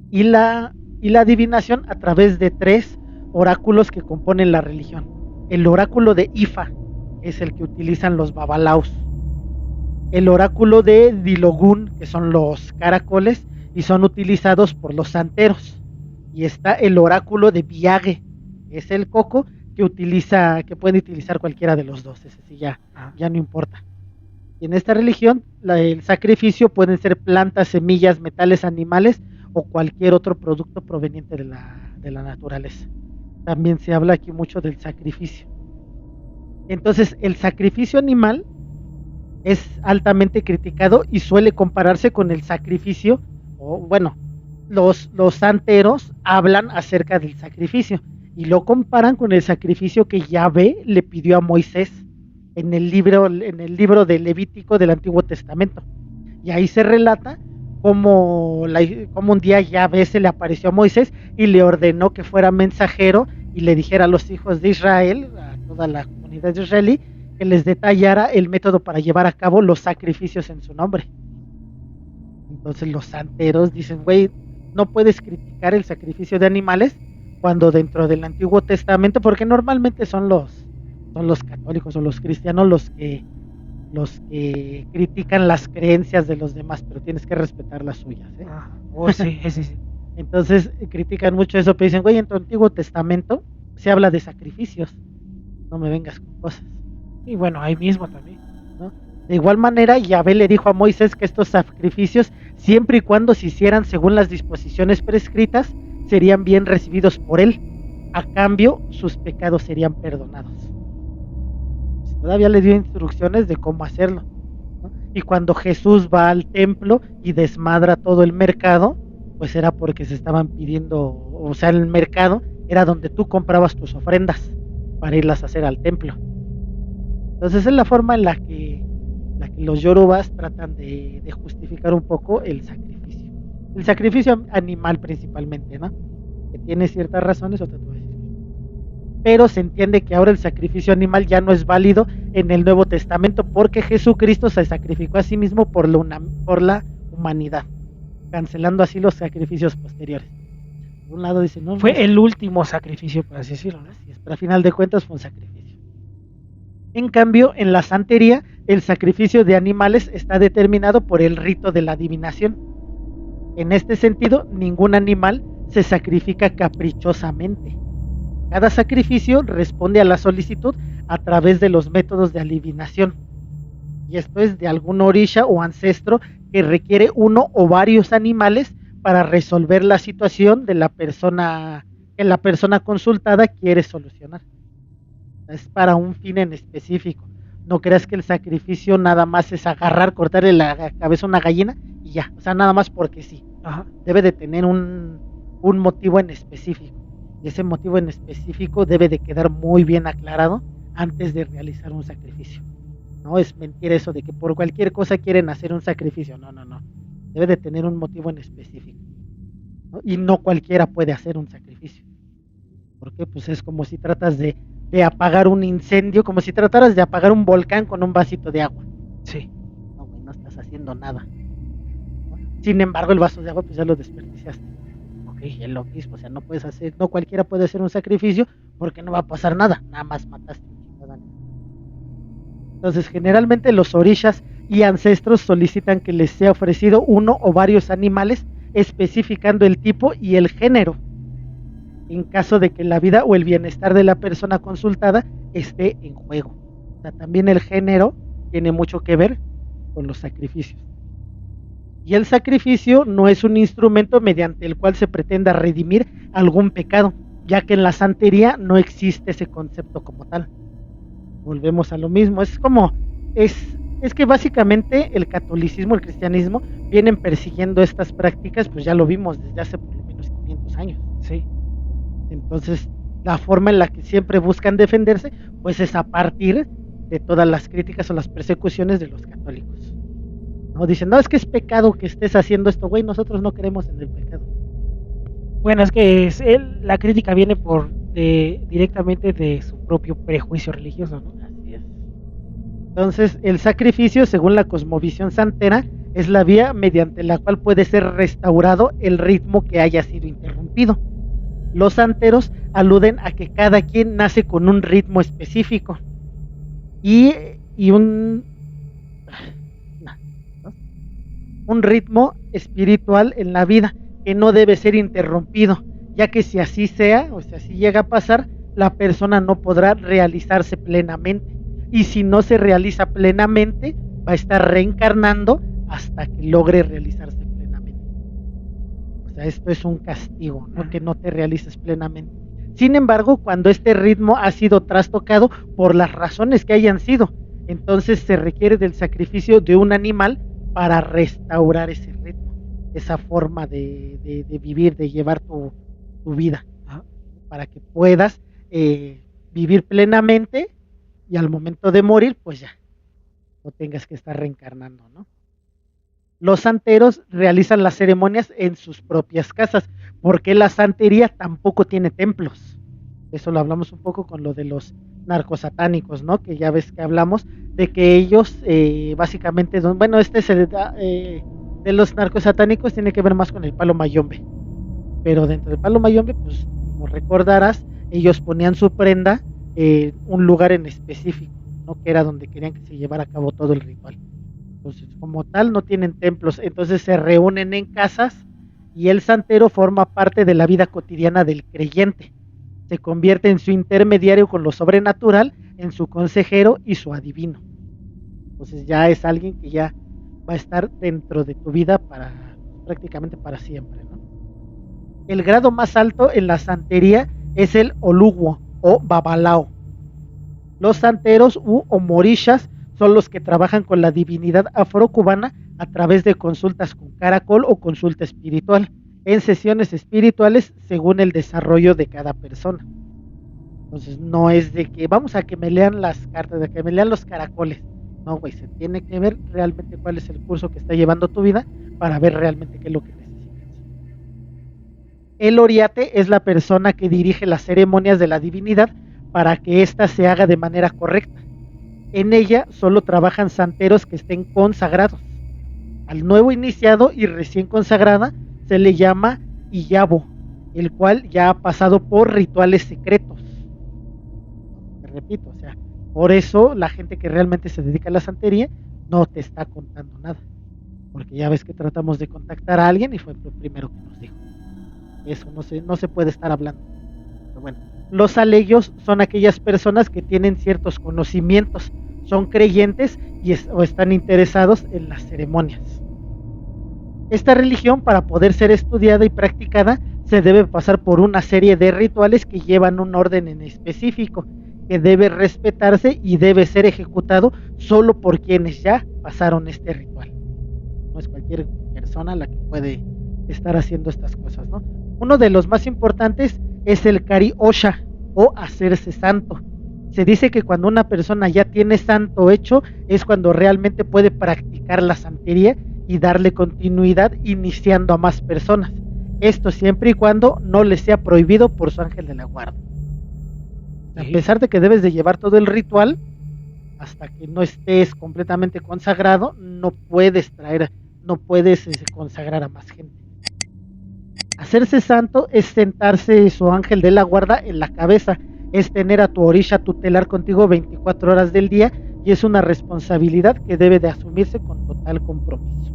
Y la adivinación a través de 3 oráculos que componen la religión. El oráculo de Ifa es el que utilizan los babalaos. El oráculo de Dilogun, que son los caracoles y son utilizados por los santeros. Y está el oráculo de Viage, que es el coco que puede utilizar cualquiera de los dos. Ese sí ya no importa. Y en esta religión el sacrificio pueden ser plantas, semillas, metales, animales o cualquier otro producto proveniente de la naturaleza. También se habla aquí mucho del sacrificio. Entonces el sacrificio animal es altamente criticado y suele compararse con el sacrificio, o bueno, los santeros hablan acerca del sacrificio y lo comparan con el sacrificio que Yahvé le pidió a Moisés en el libro de Levítico del Antiguo Testamento. Y ahí se relata cómo un día Yahvé se le apareció a Moisés y le ordenó que fuera mensajero y le dijera a los hijos de Israel, a toda la comunidad israelí, que les detallara el método para llevar a cabo los sacrificios en su nombre. Entonces los santeros dicen, güey, no puedes criticar el sacrificio de animales cuando dentro del Antiguo Testamento, porque normalmente son los católicos o los cristianos los que critican las creencias de los demás, pero tienes que respetar las suyas, ¿eh? Oh, sí, sí, sí. Entonces critican mucho eso, pero dicen, güey, en tu Antiguo Testamento se habla de sacrificios, no me vengas con cosas, Y bueno, ahí mismo también. ¿no? De igual manera, Yahvé le dijo a Moisés que estos sacrificios, siempre y cuando se hicieran según las disposiciones prescritas, serían bien recibidos por él. A cambio, sus pecados serían perdonados. Pues todavía le dio instrucciones de cómo hacerlo, ¿no? Y cuando Jesús va al templo y desmadra todo el mercado, pues era porque se estaban pidiendo, o sea, el mercado era donde tú comprabas tus ofrendas para irlas a hacer al templo. Entonces es la forma en la que los yorubas tratan de justificar un poco el sacrificio. El sacrificio animal principalmente, ¿no? Que tiene ciertas razones, otra te voy a decir. Pero se entiende que ahora el sacrificio animal ya no es válido en el Nuevo Testamento porque Jesucristo se sacrificó a sí mismo por la humanidad, cancelando así los sacrificios posteriores. Por un lado dicen, no, Fue el último sacrificio, por así decirlo, ¿no? así es, pero a final de cuentas fue un sacrificio. En cambio, en la santería, el sacrificio de animales está determinado por el rito de la adivinación. En este sentido, ningún animal se sacrifica caprichosamente. Cada sacrificio responde a la solicitud a través de los métodos de adivinación. Y esto es de algún orisha o ancestro que requiere uno o varios animales para resolver la situación de la persona que la persona consultada quiere solucionar. Es para un fin en específico. No creas que el sacrificio nada más es agarrar, cortarle la cabeza a una gallina y ya. O sea, nada más porque sí. Ajá. Debe de tener un motivo en específico. Y ese motivo en específico debe de quedar muy bien aclarado antes de realizar un sacrificio. No es mentira eso de que por cualquier cosa quieren hacer un sacrificio. No, no, no. Debe de tener un motivo en específico, ¿no? Y no cualquiera puede hacer un sacrificio. Porque pues es como si tratas de apagar un incendio, como si trataras de apagar un volcán con un vasito de agua. Sí. No, güey, no estás haciendo nada, ¿no? Sin embargo, el vaso de agua pues ya lo desperdiciaste. Ok, es lo mismo, o sea, no cualquiera puede hacer un sacrificio porque no va a pasar nada, nada más mataste un ciudadano. Entonces, generalmente los orishas y ancestros solicitan que les sea ofrecido uno o varios animales, especificando el tipo y el género, en caso de que la vida o el bienestar de la persona consultada esté en juego. O sea, también el género tiene mucho que ver con los sacrificios. Y el sacrificio no es un instrumento mediante el cual se pretenda redimir algún pecado, ya que en la santería no existe ese concepto como tal. Volvemos a lo mismo, es que básicamente el catolicismo, el cristianismo, vienen persiguiendo estas prácticas, pues ya lo vimos desde hace por lo menos 500 años. Sí. Entonces, la forma en la que siempre buscan defenderse, pues es a partir de todas las críticas o las persecuciones de los católicos. No dicen, no, es que es pecado que estés haciendo esto, güey, nosotros no creemos en el pecado. Bueno, es que la crítica viene directamente de su propio prejuicio religioso, ¿no? Así es. Entonces, el sacrificio, según la cosmovisión santera, es la vía mediante la cual puede ser restaurado el ritmo que haya sido interrumpido. Los santeros aluden a que cada quien nace con un ritmo específico y un ritmo espiritual en la vida que no debe ser interrumpido, ya que si así sea, o si así llega a pasar, la persona no podrá realizarse plenamente. Y si no se realiza plenamente, va a estar reencarnando hasta que logre realizarse plenamente. O sea, esto es un castigo, ¿no? Que no te realices plenamente. Sin embargo, cuando este ritmo ha sido trastocado por las razones que hayan sido, entonces se requiere del sacrificio de un animal para restaurar ese ritmo, esa forma de vivir, de llevar tu vida, ¿no? Para que puedas vivir plenamente y al momento de morir, pues ya, no tengas que estar reencarnando, ¿no? Los santeros realizan las ceremonias en sus propias casas, porque la santería tampoco tiene templos. eso lo hablamos un poco con lo de los narcosatánicos, ¿no? Que ya ves que hablamos de que ellos básicamente, bueno, de los narcosatánicos tiene que ver más con el palo mayombe, pero dentro del palo mayombe, pues como recordarás, ellos ponían su prenda en un lugar en específico, ¿no? Que era donde querían que se llevara a cabo todo el ritual. Entonces, como tal, no tienen templos, entonces se reúnen en casas y el santero forma parte de la vida cotidiana del creyente. Se convierte en su intermediario con lo sobrenatural, en su consejero y su adivino. Entonces ya es alguien que ya va a estar dentro de tu vida prácticamente para siempre, ¿no? El grado más alto en la santería es el oluguo o babalao. Los santeros u omorishas son los que trabajan con la divinidad afrocubana a través de consultas con caracol o consulta espiritual, en sesiones espirituales según el desarrollo de cada persona. Entonces no es de que vamos a que me lean las cartas, de que me lean los caracoles. No, güey, se tiene que ver realmente cuál es el curso que está llevando tu vida para ver realmente qué es lo que necesitas. El oriate es la persona que dirige las ceremonias de la divinidad para que ésta se haga de manera correcta. En ella solo trabajan santeros que estén consagrados. Al nuevo iniciado y recién consagrada se le llama Iyabo, el cual ya ha pasado por rituales secretos. Te repito, o sea, por eso la gente que realmente se dedica a la santería no te está contando nada. Porque ya ves que tratamos de contactar a alguien y fue lo primero que nos dijo. Eso no se puede estar hablando. Pero bueno, los aleyos son aquellas personas que tienen ciertos conocimientos, son creyentes o están interesados en las ceremonias. Esta religión, para poder ser estudiada y practicada, se debe pasar por una serie de rituales que llevan un orden en específico, que debe respetarse y debe ser ejecutado solo por quienes ya pasaron este ritual. No es cualquier persona la que puede estar haciendo estas cosas, ¿no? Uno de los más importantes es el Kari Osha o hacerse santo. Se dice que cuando una persona ya tiene santo hecho es cuando realmente puede practicar la santería y darle continuidad iniciando a más personas. Esto siempre y cuando no le sea prohibido por su ángel de la guarda. A pesar de que debes de llevar todo el ritual, hasta que no estés completamente consagrado, no puedes consagrar a más gente. Hacerse santo es sentarse su ángel de la guarda en la cabeza, es tener a tu orisha tutelar contigo 24 horas del día y es una responsabilidad que debe de asumirse con total compromiso.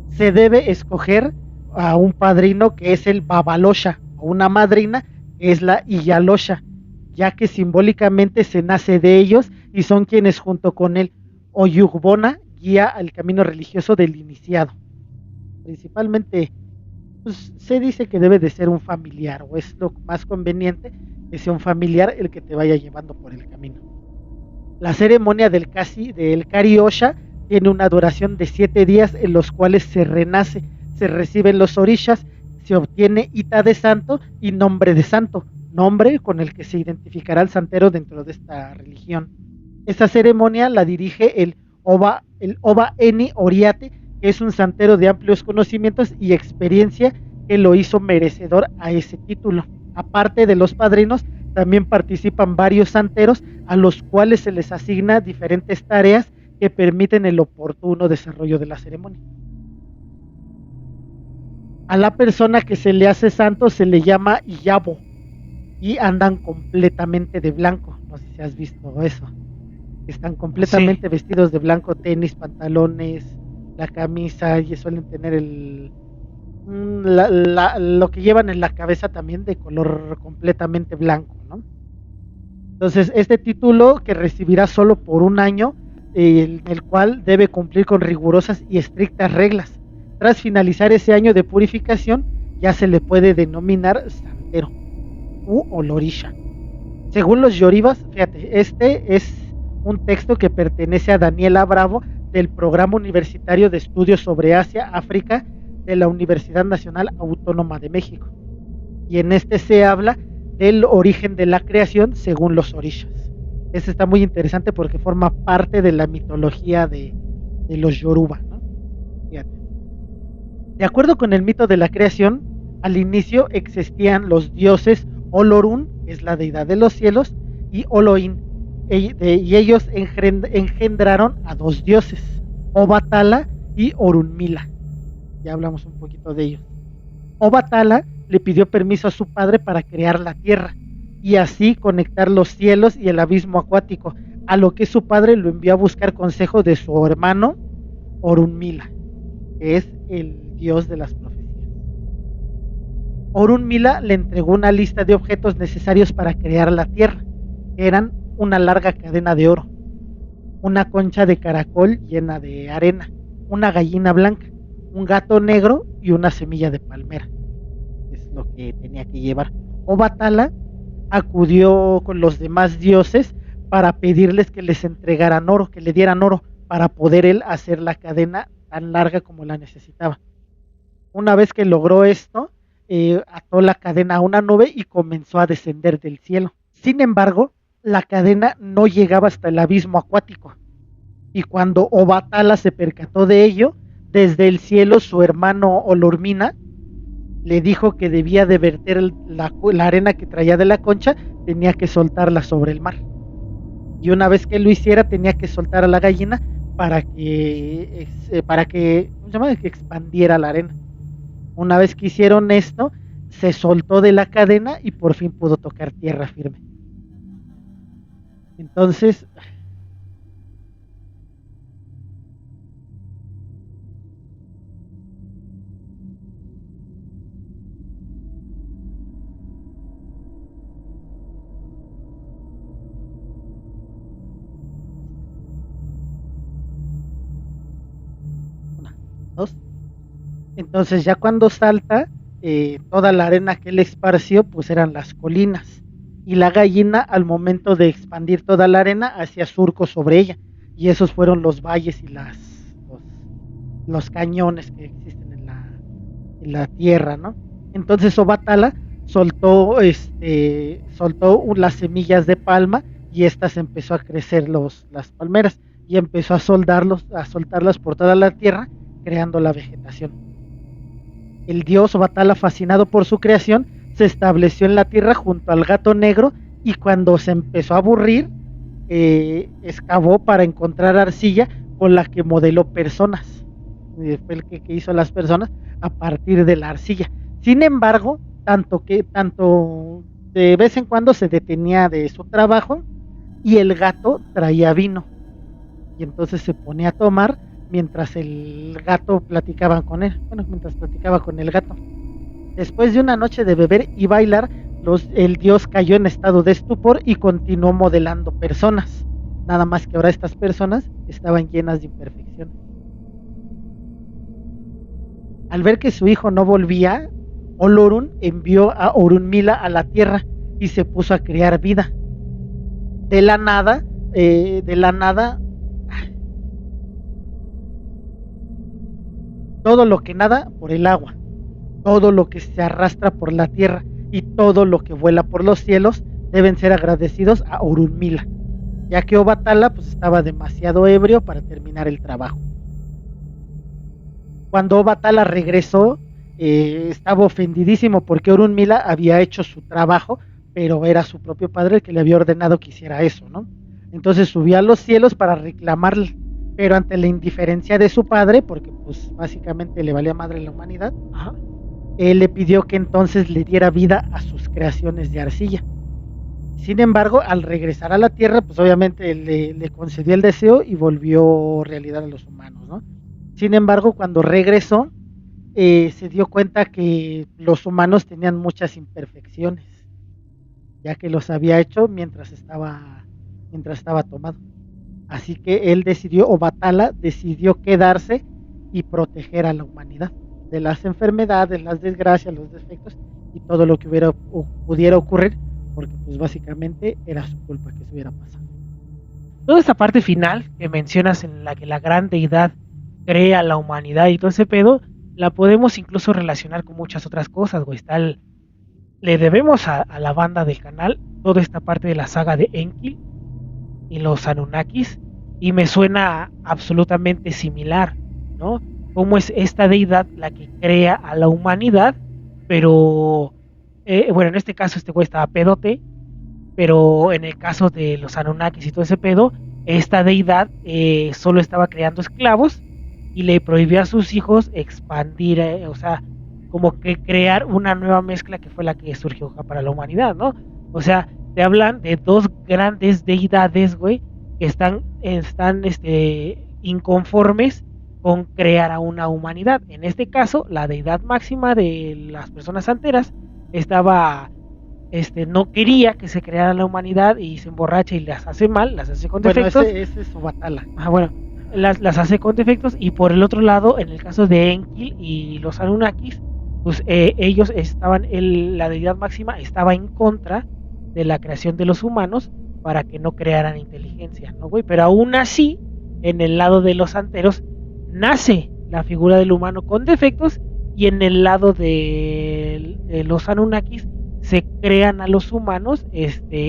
Se debe escoger a un padrino que es el babalosha o una madrina que es la iyalosha, ya que simbólicamente se nace de ellos y son quienes junto con el oyugbona guía al camino religioso del iniciado. Principalmente pues, se dice que debe de ser un familiar o es lo más conveniente que sea un familiar el que te vaya llevando por el camino. La ceremonia del Kari Osha tiene una duración de 7 días en los cuales se renace, se reciben los orishas, se obtiene ita de santo y nombre de santo, nombre con el que se identificará el santero dentro de esta religión. Esta ceremonia la dirige el Oba Eni Oriate, que es un santero de amplios conocimientos y experiencia que lo hizo merecedor a ese título. Aparte de los padrinos, también participan varios santeros a los cuales se les asigna diferentes tareas que permiten el oportuno desarrollo de la ceremonia. A la persona que se le hace santo se le llama Iyabo y andan completamente de blanco. No sé si has visto eso. Están completamente vestidos de blanco, tenis, pantalones, la camisa y suelen tener lo que llevan en la cabeza también de color completamente blanco, ¿no? Entonces, este título que recibirá solo por un año, en el cual debe cumplir con rigurosas y estrictas reglas. Tras finalizar ese año de purificación, ya se le puede denominar santero u olorisha. Según los yoribas, fíjate, este es un texto que pertenece a Daniela Bravo del Programa Universitario de Estudios sobre Asia, África de la Universidad Nacional Autónoma de México. Y en este se habla del origen de la creación según los orishas. Este está muy interesante porque forma parte de la mitología de los yoruba, ¿no? Fíjate. De acuerdo con el mito de la creación, al inicio existían los dioses Olorun es la deidad de los cielos y Oloin, y ellos engendraron a dos dioses, Obatala y Orunmila. Ya hablamos un poquito de ellos. Obatala le pidió permiso a su padre para crear la tierra y así conectar los cielos y el abismo acuático, a lo que su padre lo envió a buscar consejo de su hermano Orunmila, que es el dios de las profecías. Orunmila le entregó una lista de objetos necesarios para crear la tierra, que eran una larga cadena de oro, una concha de caracol llena de arena, una gallina blanca, un gato negro y una semilla de palmera. Es lo que tenía que llevar. Obatala acudió con los demás dioses para pedirles que les entregaran oro, que le dieran oro para poder él hacer la cadena tan larga como la necesitaba. Una vez que logró esto, ató la cadena a una nube y comenzó a descender del cielo. Sin embargo, la cadena no llegaba hasta el abismo acuático. Y cuando Obatala se percató de ello, desde el cielo su hermano Olormina le dijo que debía de verter la arena que traía de la concha, tenía que soltarla sobre el mar. Y una vez que lo hiciera, tenía que soltar a la gallina para que ¿cómo se llama? Que expandiera la arena. Una vez que hicieron esto, se soltó de la cadena y por fin pudo tocar tierra firme. Entonces, una, dos. Entonces ya cuando salta, toda la arena que él esparció, pues eran las colinas. Y la gallina, al momento de expandir toda la arena, hacía surcos sobre ella. Y esos fueron los valles y los cañones que existen en la tierra, ¿no? Entonces Obatala soltó las semillas de palma y estas empezó a crecer las palmeras y empezó a soltarlas por toda la tierra, creando la vegetación. El dios Obatala, fascinado por su creación, se estableció en la tierra junto al gato negro y cuando se empezó a aburrir, excavó para encontrar arcilla con la que modeló personas. Fue el que hizo las personas a partir de la arcilla. Sin embargo, tanto de vez en cuando se detenía de su trabajo y el gato traía vino. Y entonces se ponía a tomar mientras el gato platicaba con él. Bueno, mientras platicaba con el gato. Después de una noche de beber y bailar, el dios cayó en estado de estupor y continuó modelando personas. Nada más que ahora estas personas estaban llenas de imperfecciones. Al ver que su hijo no volvía, Olorun envió a Orunmila a la tierra y se puso a crear vida. De la nada, todo lo que nada por el agua, todo lo que se arrastra por la tierra y todo lo que vuela por los cielos deben ser agradecidos a Orunmila, ya que Obatala pues estaba demasiado ebrio para terminar el trabajo. Cuando Obatala regresó, estaba ofendidísimo porque Orunmila había hecho su trabajo, pero era su propio padre el que le había ordenado que hiciera eso, ¿no? Entonces subió a los cielos para reclamarle, pero ante la indiferencia de su padre, porque pues básicamente le valía madre la humanidad, él le pidió que entonces le diera vida a sus creaciones de arcilla. Sin embargo, al regresar a la tierra, pues obviamente le concedió el deseo y volvió realidad a los humanos, ¿no? Sin embargo, cuando regresó, se dio cuenta que los humanos tenían muchas imperfecciones, ya que los había hecho mientras estaba tomado. Así que Obatala decidió quedarse y proteger a la humanidad de las enfermedades, las desgracias, los defectos y todo lo que pudiera ocurrir, porque pues básicamente era su culpa que se hubiera pasado. Toda esta parte final que mencionas en la que la gran deidad crea la humanidad y todo ese pedo, la podemos incluso relacionar con muchas otras cosas, güey. Le debemos a la banda del canal toda esta parte de la saga de Enki y los Anunnakis, y me suena absolutamente similar, ¿no? Cómo es esta deidad la que crea a la humanidad, pero Bueno, en este caso este güey estaba pedote, pero en el caso de los Anunnakis y todo ese pedo, esta deidad solo estaba creando esclavos y le prohibió a sus hijos expandir, o sea, como que crear una nueva mezcla que fue la que surgió para la humanidad, ¿no? O sea, te hablan de dos grandes deidades, güey, que están inconformes con crear a una humanidad. En este caso, la deidad máxima de las personas santeras estaba no quería que se creara la humanidad y se emborracha y las hace mal, las hace con Bueno, defectos. ese es Obatala. Bueno, las hace con defectos. Y por el otro lado, en el caso de Enki y los Anunnakis, pues ellos estaban, la deidad máxima estaba en contra de la creación de los humanos para que no crearan inteligencia, ¿no, güey? Pero aún así, en el lado de los santeros, nace la figura del humano con defectos, y en el lado de los Anunnakis se crean a los humanos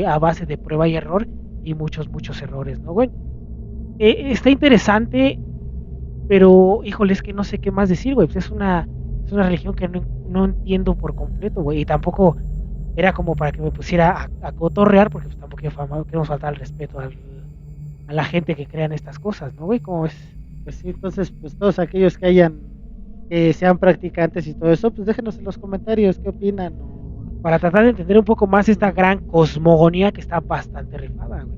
a base de prueba y error y muchos errores, ¿no, güey? Está interesante, pero híjole, es que no sé qué más decir, güey. Pues es una religión que no entiendo por completo, güey. Y tampoco era como para que me pusiera a cotorrear, porque pues tampoco queremos faltar el respeto a la gente que crea en estas cosas, ¿no, güey? ¿Cómo es? Pues sí, entonces, pues todos aquellos que sean practicantes y todo eso, pues déjenos en los comentarios qué opinan. Para tratar de entender un poco más esta gran cosmogonía que está bastante rifada, güey.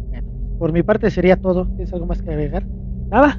Bueno, por mi parte sería todo. ¿Tienes algo más que agregar? Nada.